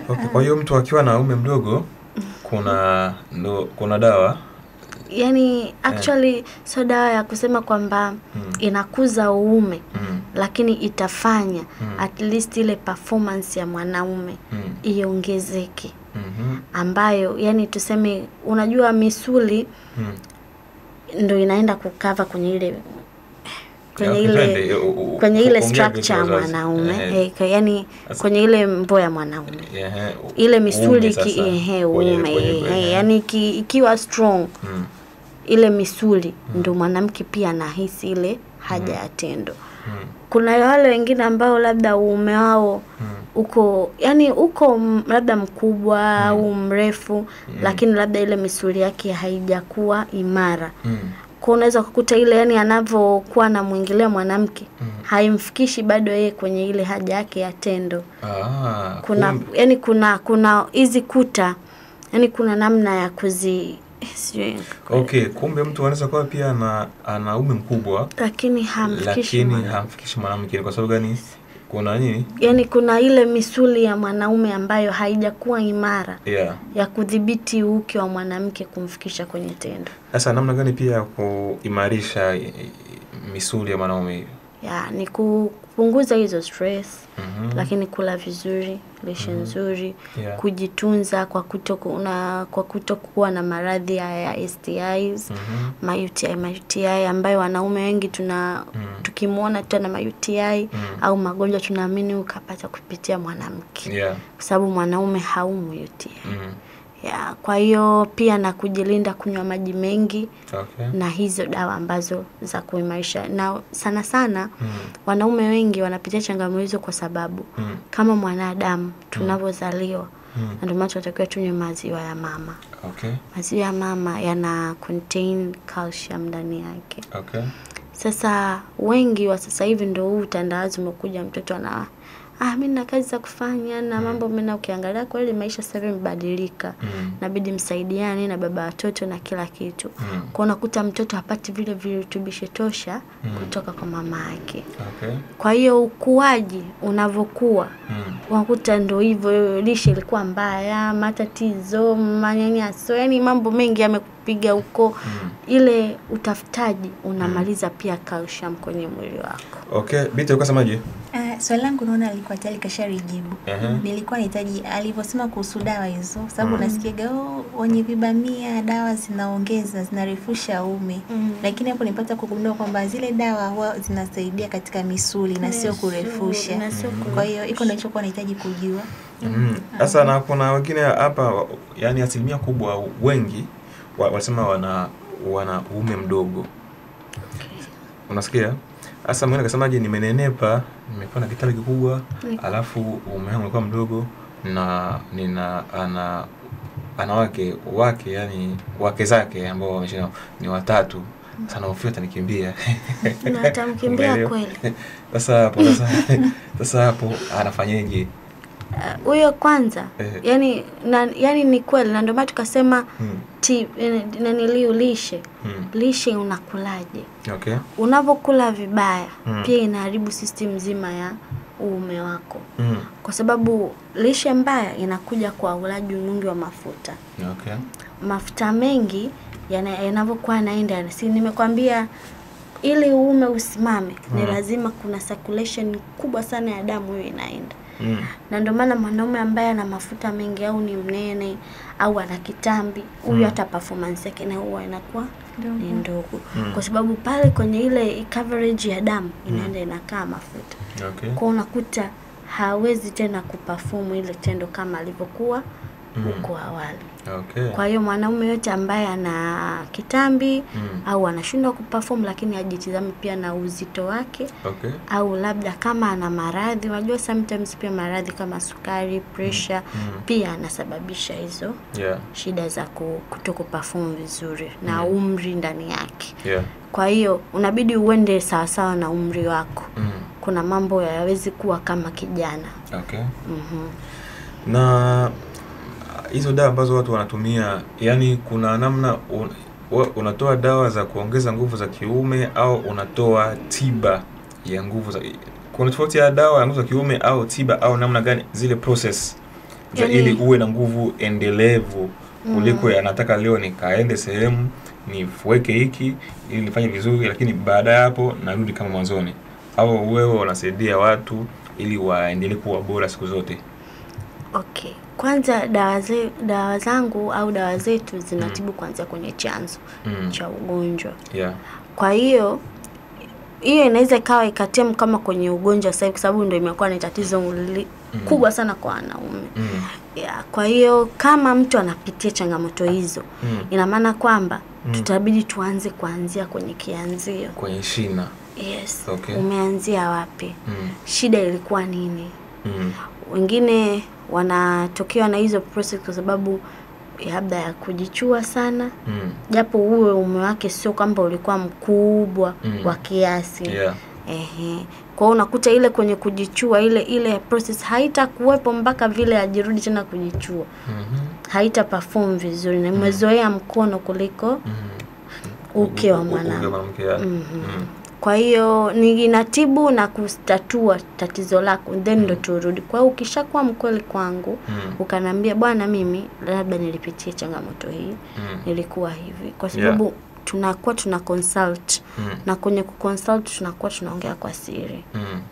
Okay, kwa hiyo mtu akiwa na uume mdogo kuna dawa. Yani actually so dawa ya kusema kwamba inakuza uume, lakini itafanya at least ile performance ya mwanaume iongezeke. Ambayo yani tuseme unajua misuli ndio inaenda kukava kwenye ile structure ya mwanaume, yani kwenye ile mbo ya mwanaume. Ile misuli yani ikiwa strong ile misuli ndio mwanamke pia anahisi ile haja ya tendo. Kuna wale wengine ambao labda uume wao uko labda mkubwa au mrefu, lakini labda ile misuli yake haijakuwa imara. Kwa unaweza kukuta ile yani anavyokuwa na muingilia mwanamke haimfikishi bado yeye kwenye ile haja yake ya tendo. Kuna hizi kuta, yani kuna namna ya Okay, kumbe mtu anaweza kuwa pia ana uume mkubwa lakini hamfikishi mwanamke. Kwa sababu gani? Kuna nini? Yani kuna ile misuli ya mwanaume ambayo haijakuwa imara ya kudhibiti uke wa mwanamke kumfikisha kwenye tendo. Sasa namna gani pia kuimarisha misuli ya mwanaume? Ni kupunguza hizo stress, lakini kula vizuri, lishe nzuri, kujitunza kwa kutokuwa na maradhi ya STIs, UTI ambayo wanaume wengi tukimuona tu na UTI au magonjwa tunaamini ukapata kupitia mwanamke. Kwa sababu mwanaume haumwi UTI. Kwa hiyo pia na kujilinda, kunywa maji mengi na hizo dawa ambazo za kuimarisha. Na sana wanaume wengi wanapitia changamoto hizo kwa sababu kama mwanadamu tunapozaliwa ndio maana tunatakiwa tunywe maziwa ya mama. Maziwa ya mama yana contain calcium ndani yake. Sasa wengi wa sasa hivi ndio huu utandawazi umekuja, mtoto mimi na kazi za kufanya na mambo mimi, na ukiangalia kweli maisha sasa hivi yamebadilika. Inabidi msaidiane na baba watoto na kila kitu. Kwa unakuta mtoto hapati vile virutubisho tosha kutoka kwa mama yake. Kwa hiyo ukuaji unavokuwa unakuta ndio hivyo, lishe ilikuwa mbaya, matatizo, manyanyaso, yani mambo mengi yamekupiga huko. Ile utafutaji unamaliza pia calcium kwenye mwili wako. Bita ukasemaje? Swali langu naona alikuwa tayari kasharijibu. Nilikuwa nahitaji alivyosema kuhusu dawa hizo, sababu nasikiaga wenye vibamia dawa zinarefusha uume. Lakini hapo nipata kugundua kwamba zile dawa huwa zinasaidia katika misuli na sio kurefusha. Kwa hiyo iko nilichokuwa nahitaji kujua. Sasa na kuna wengine hapa, yani asilimia kubwa wengi wanasema wana uume mdogo. Unasikia? Sasa mwingine akasemaje, nimenenepa, nimekuwa na kitale kikubwa, alafu uume wangu ulikuwa mdogo na ana wake yani wake zake ambao wamesha ni watatu. Sana ufio atanikimbia. Na atamkimbia kweli. Sasa hapo anafanyaje? Huyo kwanza yani ni kweli, na ndio maana tukasema lishe unakulaje. Unavokula vibaya pia inaharibu system nzima ya uume wako. Kwa sababu lishe mbaya inakuja kwa ulaji mwingi wa mafuta. Mafuta mengi yanavyokuwa yanaenda, nimekwambia ili uume usimame ni lazima kuna circulation kubwa sana ya damu hiyo inaenda. Na ndio maana mwanaume ambaye ana mafuta mengi au ni mnene au ana kitambi, huyu hata performance yake na huwa inakuwa ni ndogo. Kwa sababu pale kwenye ile coverage ya damu inaenda inakaa mafuta. Kwa unakuta hawezi tena kuperform ile tendo kama alivyokuwa huko awali. Kwa hiyo mwanaume yote ambaye ana kitambi au anashindwa kuperform, lakini ajitizame pia na uzito wake. Au labda kama ana maradhi, unajua sometimes pia maradhi kama sukari, pressure pia anasababisha hizo shida za kutokuperform vizuri na umri ndani yake. Kwa hiyo unabidi uende sawa sawa na umri wako. Kuna mambo hayawezi kuwa kama kijana. Na hizo dawa ambazo watu wanatumia, yani kuna namna unatoa dawa za kuongeza nguvu za kiume au unatoa tiba ya nguvu za, kuna tofauti ya dawa ya nguvu za kiume au tiba, au namna gani zile process ili uwe na nguvu endelevu kuliko anataka leo nikaende sehemu nifueke hiki ili nifanye vizuri, lakini baada ya hapo narudi kama mwanzoni. Au wewe unasaidia watu ili waendelee kuwa bora siku zote? Okay. Kwanza dawa zangu au dawa zetu zinatibu kwanza kwenye chanzo cha ugonjwa. Kwa hiyo inaweza ikawa ikatemu kama kwenye ugonjwa sasa, kwa sababu ndio imekuwa ni tatizo kubwa sana kwa wanaume. Kwa hiyo kama mtu anapitia changamoto hizo, ina maana kwamba tutabidi tuanze kuanzia kwenye kianzio, kwenye shina. Yes. Okay. Umeanzia wapi? Shida ilikuwa nini? Wengine wanatokewa na hizo process kwa sababu labda ya kujichua sana. Japo uwe ume wake sio kwamba ulikuwa mkubwa wa kiasi. Kwa hiyo unakuta ile kwenye kujichua ile process haitakuwepo mpaka vile ajirudi tena kujichua. Haita perform vizuri na umezoea mkono kuliko uke wa mwanamke. Kwa hiyo ninatibu na kutatua tatizo lako, then ndo turudi. Kwa hiyo ukishakuwa mkweli kwangu, ukaniambia bwana mimi labda nilipitia changamoto hii, nilikuwa hivi. Kwa sababu tunakuwa tuna consult na kwenye kuconsult tunakuwa tunaongea kwa siri.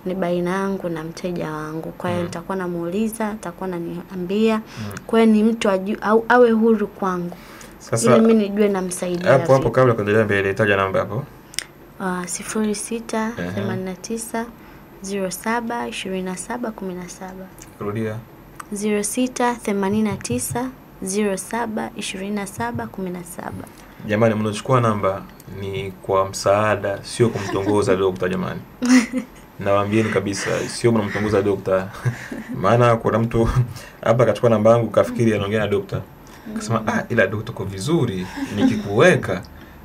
Ni baina yangu na mteja wangu. Kwa hiyo nitakuwa namuuliza, nitakuwa naniambia. Kwa hiyo ni mtu au awe huru kwangu. Sasa ili mimi nijue namsaidia. Hapo kabla kuendelea mbele taja namba hapo. 0689 07 27 17. Rudia. 0689 07 27 17. Jamani, mnachukua namba ni kwa msaada, sio kumtongoza dokta jamani. Nawaambieni kabisa, sio mnamtongoza dokta. Maana kuna mtu hapa akachukua namba yangu kafikiri anaongea na dokta. Akasema ila dokta kwa vizuri nikikuweka.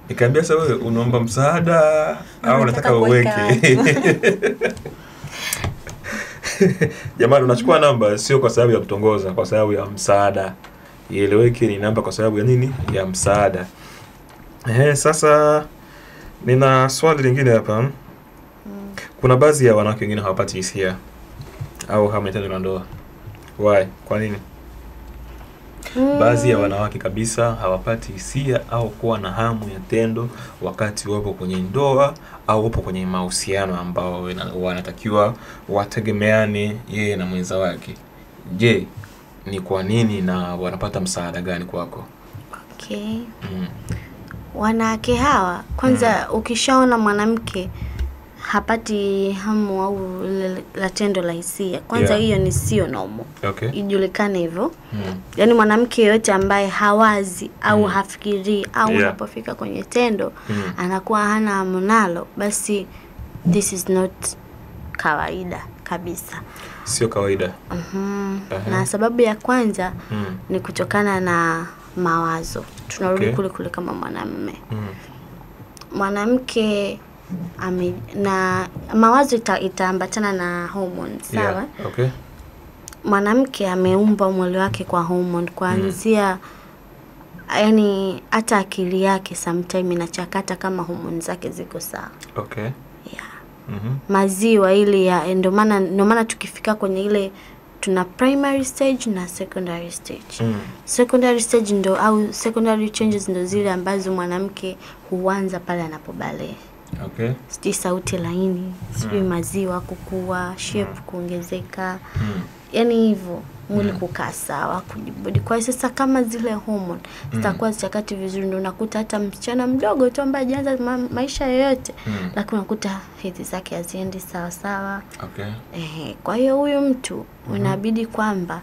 Nikamwambia sasa wewe unaomba msaada au unataka uweke? Jamani, unachukua namba sio kwa sababu ya kutongoza, kwa sababu ya msaada. Ieleweke ni namba kwa sababu ya nini? Ya msaada. Sasa nina swali lingine hapa. Kuna baadhi ya wanawake wengine hawapati hisia au hawana tendo la ndoa. Why? Kwa nini? Baadhi ya wanawake kabisa hawapati hisia au kuwa na hamu ya tendo wakati wapo kwenye ndoa au wapo kwenye mahusiano ambao wanatakiwa wategemeane yeye na mwenza wake. Je, ni kwa nini na wanapata msaada gani kwako? Okay. Wanawake hawa kwanza ukishaona mwanamke hapati hamu au la tendo la hisia, kwanza hiyo ni sio normal. Okay. Ijulikane hivyo. Yaani mwanamke yote ambaye hawazi au hafikiri au unapofika kwenye tendo anakuwa hana hamu nalo, basi this is not kawaida kabisa. Sio kawaida. Na sababu ya kwanza ni kutokana na mawazo. Tunarudi kule kama mwanamume. Mwanamke na mawazo itaambatana na hormone, sawa? Okay. Mwanamke ameumba mwili wake kwa hormone kuanzia yani hata akili yake sometime inachakata kama hormone zake ziko sawa. Okay. Maziwa ile ndio maana tukifika kwenye ile tuna primary stage na secondary stage. Secondary stage ndo au secondary changes ndo zile ambazo mwanamke huanza pale anapobalehe. Okay. Sijui sauti laini, sijui maziwa kukua, shape kuongezeka. Yaani hivyo mwili kukaa sawa, kujibodi. Kwa hiyo sasa kama zile hormone zitakuwa zichakati vizuri, ndio unakuta hata msichana mdogo tu ambaye hajaanza maisha yoyote, lakini unakuta hedhi zake haziendi sawa sawa. Okay. Kwa hiyo huyo mtu unabidi kwamba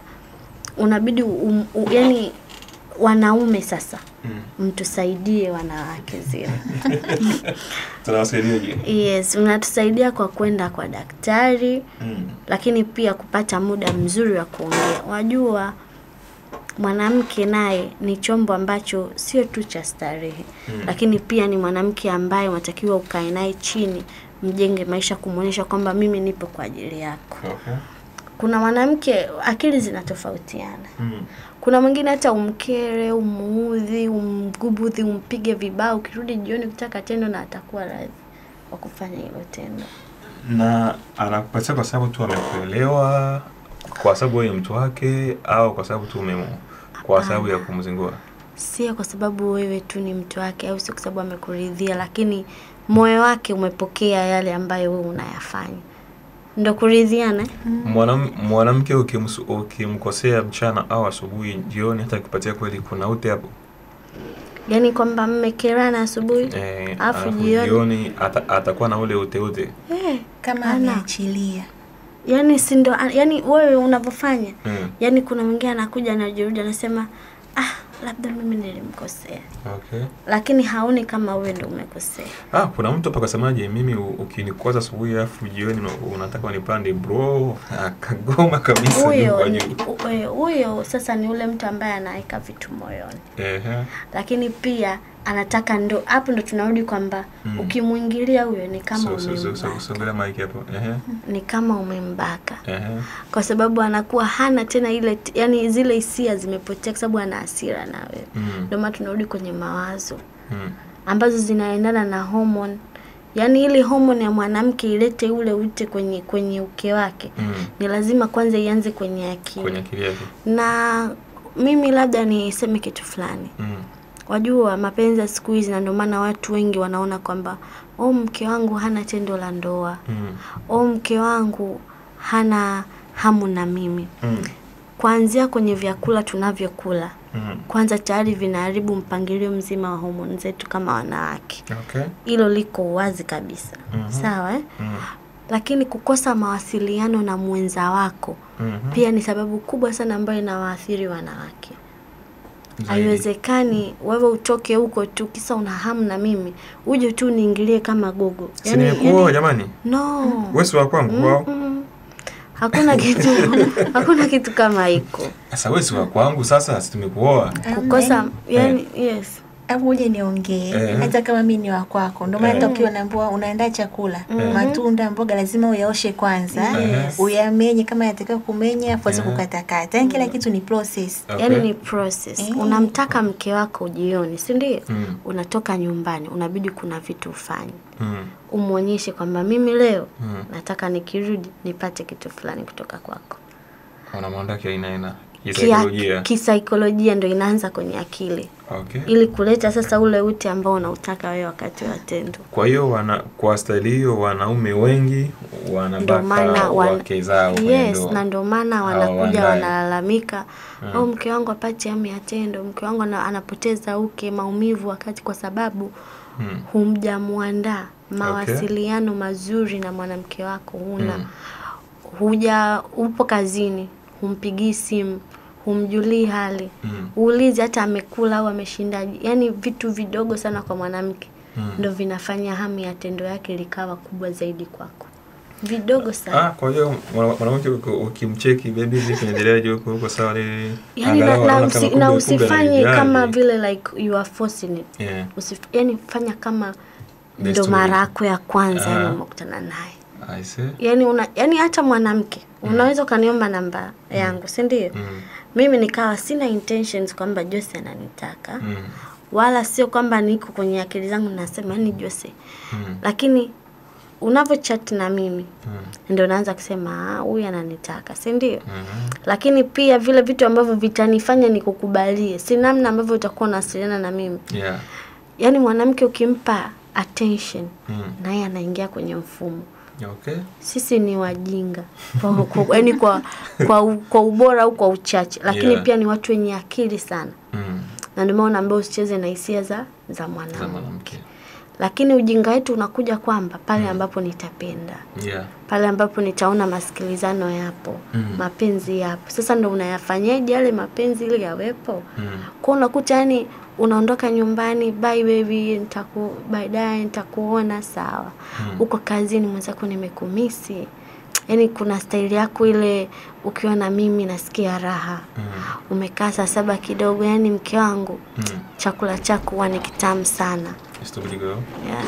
yani wanaume sasa mtusaidie wanawake zile. Tunawasaidiaje? Yes, unatusaidia kwa kwenda kwa daktari, lakini pia kupata muda mzuri wa kuongea. Wajua mwanamke naye ni chombo ambacho sio tu cha starehe, lakini pia ni mwanamke ambaye unatakiwa ukae naye chini, mjenge maisha, kumuonyesha kwamba mimi nipo kwa ajili yako. Okay. Kuna mwanamke akili zinatofautiana. Kuna mwingine hata umkere, umuudhi, umgubudhi, umpige vibao, ukirudi jioni kutaka tendo na atakuwa radhi wa kufanya hilo tendo. Na anakupatia kwa sababu tu amekuelewa Kwa sababu wewe mtu wake au kwa sababu tu kwa sababu ya kumzingua? Sio kwa sababu wewe tu ni mtu wake au sio kwa sababu amekuridhia, lakini moyo wake umepokea yale ambayo wewe unayafanya. Ndio kuridhiana. Mwanamke ukimkosea mchana au asubuhi, jioni, hata kupatia kweli kuna ute hapo. Yaani kwamba mmekerana asubuhi, afu jioni atakuwa na ule ute. Kama ameachilia. Yaani si ndio, yaani wewe unavyofanya. Yaani kuna mwingine anakuja anajirudi anasema labda mimi nilimkosea. Okay. Lakini haoni kama wewe ndio umekosea. Kuna mtu hapa kasemaje, mimi ukinikwaza asubuhi afu jioni unataka nipande bro, akagoma kabisa. Huyo sasa ni ule mtu ambaye anaweka vitu moyoni. Lakini pia anataka, ndo hapo ndo tunarudi kwamba ukimuingilia huyo ni kama usongela mic hapo. Ni kama umembaka. Kwa sababu anakuwa hana tena ile, yani zile hisia zimepotea kwa sababu ana hasira na wewe. Ndio maana tunarudi kwenye mawazo ambazo zinaendana na hormone. Yaani ile hormone ya mwanamke ilete ule ute kwenye uke wake. Ni lazima kwanza ianze kwenye akili. Kwenye akili yake. Na mimi labda niseme kitu fulani. Wajua mapenzi siku hizi, na ndio maana watu wengi wanaona kwamba mke wangu hana tendo la ndoa. Mke wangu hana hamu na mimi. Kuanzia kwenye vyakula tunavyokula. Kwanza tayari vinaharibu mpangilio mzima wa homoni zetu kama wanawake. Hilo liko wazi kabisa. Sawa Lakini kukosa mawasiliano na mwenza wako pia ni sababu kubwa sana ambayo inawaathiri wanawake. Haiwezekani wewe utoke huko tu kisa una hamu na mimi, uje tu niingilie kama gogo. Yaani jamani. No. Wewe si wa kwangu wao. Hakuna kitu kama hiko. Sasa wewe si wa kwangu, sasa si tumekuoa. Kukosa yani yes. Hapo uje niongee hata kama mimi ni wa kwako. Ndio maana ukiwa unaambiwa unaandaa chakula, matunda, mboga lazima uyaoshe kwanza, uyamenye kama yatakiwa kumenya, afuaze kukatakata. Yaani kila kitu ni process. Yaani ni process. Unamtaka mke wako jioni, si ndio? Unatoka nyumbani, unabidi kuna vitu ufanye. Umuonyeshe kwamba mimi leo nataka nipate kitu fulani kutoka kwako. Unamwanda aina kisaikolojia ndio inaanza kwenye akili. Ili kuleta sasa ule ute ambao unautaka wewe wakati wa tendo. Kwa hiyo kwa staili hiyo wanaume wengi wanabaka wake zao. Na ndio maana wanakuja wanalalamika, mke wangu apate hamu ya tendo, mke wangu anapoteza uke, maumivu, wakati kwa sababu humjamuandaa mawasiliano mazuri na mwanamke wako. Upo kazini, humpigii simu, humjulii hali, uulize hata amekula au ameshindaje. Yaani vitu vidogo sana kwa mwanamke ndio vinafanya hamu ya tendo yake likawa kubwa zaidi kwako. Vidogo sana. Kwa hiyo mwanamke ukimcheki baby vipi inaendeleaje huko sawa ile. Yaani na usifanye kama vile like you are forcing it. Yaani fanya kama ndo mara yako ya kwanza unakutana naye. I see. Yaani hata mwanamke unaweza kaniomba namba yangu, si ndio? Mimi nikawa sina intentions kwamba Jose ananitaka. Wala sio kwamba niko kwenye akili zangu nasema ni Jose. Lakini unavochat na mimi ndio naanza kusema huyu ananitaka, si ndio? Lakini pia vile vitu ambavyo vitanifanya nikukubalie, si namna ambavyo utakuwa unawasiliana na mimi. Yaani mwanamke ukimpa attention naye anaingia kwenye mfumo. Sisi ni wajinga yaani kwa ubora au kwa uchache, lakini pia ni watu wenye akili sana. Na ndio maana ambao usicheze na hisia za mwanamke. Lakini ujinga wetu unakuja kwamba pale ambapo nitapenda. Pale ambapo nitaona masikilizano yapo, mapenzi yapo. Sasa ndo unayafanyaje yale mapenzi ili yawepo? Kwa unakuta yani unaondoka nyumbani, bye baby, baadaye nitakuona, sawa. Uko kazini mwenzako nimekumisi. Yaani kuna staili yako ile ukiwa na mimi nasikia raha. Umekaa saa 7 kidogo, yani mke wangu chakula chako huwa ni kitamu sana. It's too big, girl. Yeah.